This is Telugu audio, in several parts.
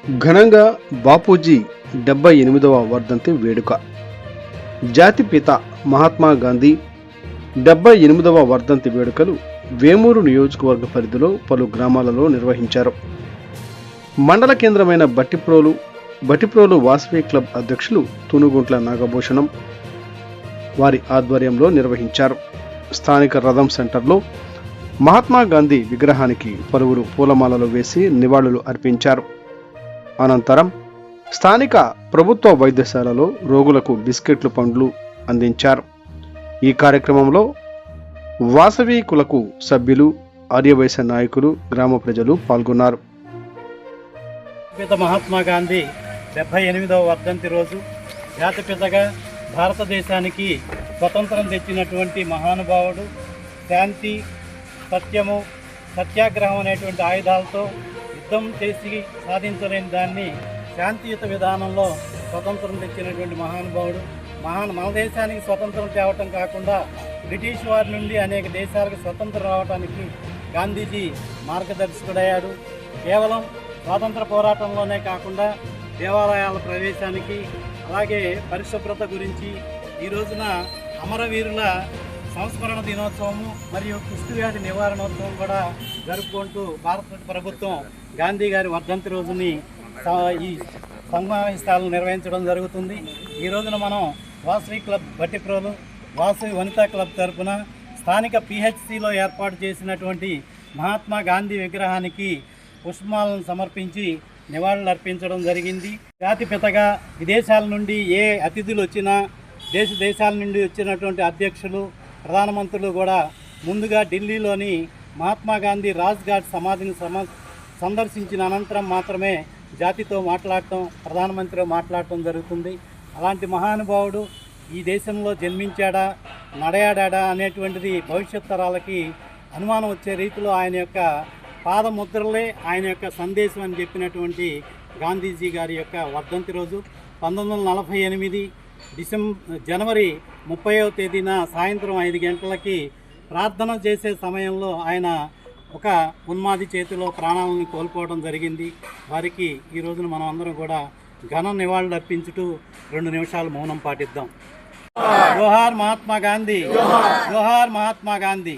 ఘనంగా బాపూజీ 78వ వర్ధంతి వేడుక. జాతిపిత మహాత్మా గాంధీ 78వ వర్ధంతి వేడుకలు వేమూరు నియోజకవర్గ పరిధిలో పలు గ్రామాలలో నిర్వహించారు. మండల కేంద్రమైన బట్టిప్రోలు వాసవి క్లబ్ అధ్యక్షులు తునుగుంట్ల నాగభూషణం వారి ఆధ్వర్యంలో నిర్వహించారు. స్థానిక రథం సెంటర్లో మహాత్మా గాంధీ విగ్రహానికి పలువురు పూలమాలలు వేసి నివాళులు అర్పించారు. అనంతరం స్థానిక ప్రభుత్వ వైద్యశాలలో రోగులకు బిస్కెట్లు, పండ్లు అందించారు. ఈ కార్యక్రమంలో వాసవి కులకు సభ్యులు, ఆర్యవైశ్య నాయకులు, గ్రామ ప్రజలు పాల్గొన్నారు. మహాత్మా గాంధీ 78వ వర్ధంతి రోజు జాతిపితగా భారతదేశానికి స్వతంత్రం తెచ్చినటువంటి మహానుభావుడు. శాంతి, సత్యము, సత్యాగ్రహం అనేటువంటి ఆయుధాలతో యుద్ధం చేసి సాధించలేని దాన్ని శాంతియుత విధానంలో స్వతంత్రం తెచ్చినటువంటి మహానుభావుడు. మన దేశానికి స్వతంత్రం తేవటం కాకుండా బ్రిటిష్ వారి నుండి అనేక దేశాలకు స్వతంత్రం రావడానికి గాంధీజీ మార్గదర్శకుడయ్యాడు. కేవలం స్వాతంత్ర పోరాటంలోనే కాకుండా దేవాలయాల ప్రవేశానికి, అలాగే పరిశుభ్రత గురించి, ఈ రోజున అమరవీరుల సంస్మరణ దినోత్సవము మరియు కుష్ఠవ్యాధి నివారణోత్సవం కూడా జరుపుకుంటూ భారత ప్రభుత్వం గాంధీ గారి వర్ధంతి రోజుని ఈ సమావేశాలను నిర్వహించడం జరుగుతుంది. ఈ రోజున మనం వాసవి క్లబ్ బట్టిప్రోలు వాసవి వనితా క్లబ్ తరఫున స్థానిక పిహెచ్సిలో ఏర్పాటు చేసినటువంటి మహాత్మా గాంధీ విగ్రహానికి పుష్పమాలను సమర్పించి నివాళులు అర్పించడం జరిగింది. జాతిపితగా విదేశాల నుండి ఏ అతిథులు వచ్చినా, దేశాల నుండి వచ్చినటువంటి అధ్యక్షులు, ప్రధానమంత్రులు కూడా ముందుగా ఢిల్లీలోని మహాత్మా గాంధీ రాజ్ఘాట్ సమాధిని సందర్శించిన అనంతరం మాత్రమే జాతితో మాట్లాడటం, ప్రధానమంత్రితో మాట్లాడటం జరుగుతుంది. అలాంటి మహానుభావుడు ఈ దేశంలో జన్మించాడా, నడయాడా అనేటువంటిది భవిష్యత్ తరాలకి అనుమానం వచ్చే రీతిలో ఆయన యొక్క పాదముద్రలే ఆయన యొక్క సందేశం అని చెప్పినటువంటి గాంధీజీ గారి యొక్క వర్ధంతి రోజు 1948 జనవరి 30వ తేదీన సాయంత్రం 5 గంటలకి ప్రార్థన చేసే సమయంలో ఆయన ఒక ఉన్మాది చేతిలో ప్రాణాలను కోల్పోవడం జరిగింది. వారికి ఈ రోజున మనం అందరం కూడా ఘన నివాళులు అర్పించుతూ 2 నిమిషాలు మౌనం పాటిద్దాం. జోహార్ మహాత్మా గాంధీ, జోహార్ మహాత్మా గాంధీ.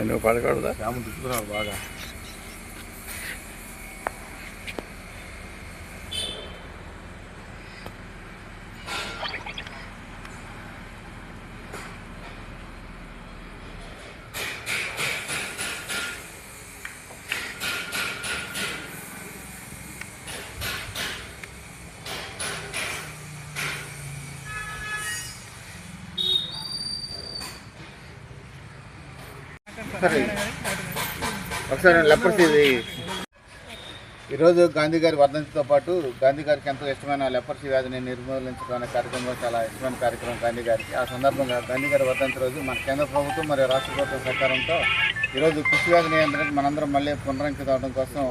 నువ్వు పడకూడదా? రాముడు తిప్పుతున్నావు బాగా. ఒకసారి లెపర్సీ. ఈరోజు గాంధీ గారి వర్ధంతితో పాటు గాంధీ గారికి ఎంతో ఇష్టమైన లెపర్సీ వ్యాధిని నిర్మూలించడం అనే కార్యక్రమంలో చాలా ఇష్టమైన కార్యక్రమం గాంధీ గారికి. ఆ సందర్భంగా గాంధీ గారి వర్ధంతి రోజు మన కేంద్ర ప్రభుత్వం మరియు రాష్ట్ర ప్రభుత్వం సహకారంతో ఈరోజు కుష్ఠవ్యాధి నియంత్రణకు మనందరం మళ్ళీ పునరంకితం అవడం కోసం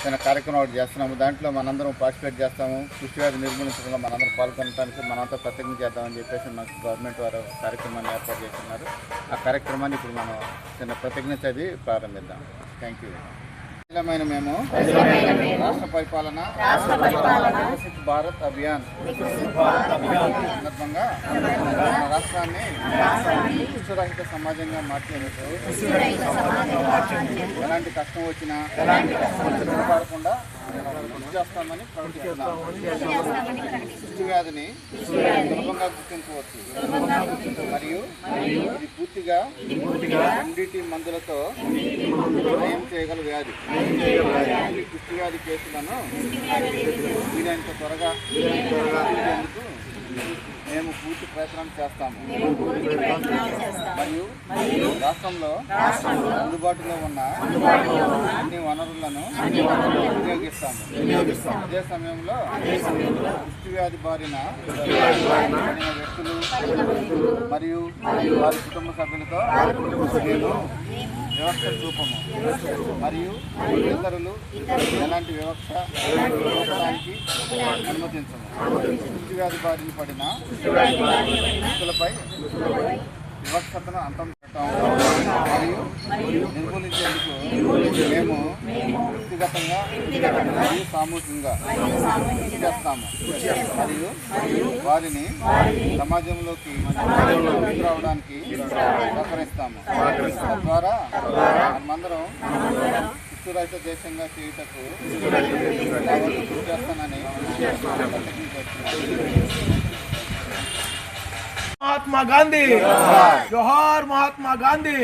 చిన్న కార్యక్రమం ఒకటి చేస్తున్నాము. దాంట్లో మనందరం పార్టిసిపేట్ చేస్తాము. కుష్ఠవ్యాధి నిర్మూలించడంలో మనందరం పాల్గొనడానికి మనంతా ప్రతిజ్ఞ చేద్దామని చెప్పేసి మనకు గవర్నమెంట్ వారు కార్యక్రమాన్ని ఏర్పాటు చేస్తున్నారు. ఆ కార్యక్రమాన్ని ఇప్పుడు మనం చిన్న ప్రతిజ్ఞ చదివి ప్రారంభిద్దాం. Thank you. మేము రాష్ట్ర పరిపాలన వికసిత్ భారత్ అభియాన్ సందర్భంగా మన రాష్ట్రాన్ని కుష్ఠరహిత సమాజంగా మార్చేందుకు ఎలాంటి కష్టం వచ్చినా పడకుండా కృషి చేస్తామని ప్రకటిస్తున్నాం. కుష్ఠవ్యాధిని సులభంగా గుర్తించవచ్చు మరియు ఇది పూర్తిగా ఎండిటి మందులతో నయం చేయగల వ్యాధి. కుష్ఠవ్యాధి కేసులను వీలైనంత త్వరగా గుర్తించేందుకు మేము పూర్తి ప్రయత్నం చేస్తాము మరియు రాష్ట్రంలో అందుబాటులో ఉన్న అన్ని వనరులను వినియోగిస్తాము. అదే సమయంలో కుష్టి వ్యాధి బారిన పడిన వ్యక్తులు మరియు వారి కుటుంబ సభ్యులతో మేము వివక్ష చూపము మరియు ఇతరులు ఎలాంటి వివక్ష చూపడానికి అనుమతించము. కుష్టి వ్యాధి బారిన పడిన వ్యక్తులపై వివక్షతను అంతం పెట్టడం మరియు నిర్మూలించేందుకు మేము వ్యక్తిగతంగా మరియు సామూహికంగా కృషి చేస్తాము మరియు వారిని సమాజంలోకి తీసుకురావడానికి సహకరిస్తాము. తద్వారా మనమందరం కుష్ఠరహిత దేశంగా చేయుటకు కృషి చేస్తానని ప్రతిజ్ఞ చేస్తున్నాను. महात्मा गांधी जोहार महात्मा गांधी।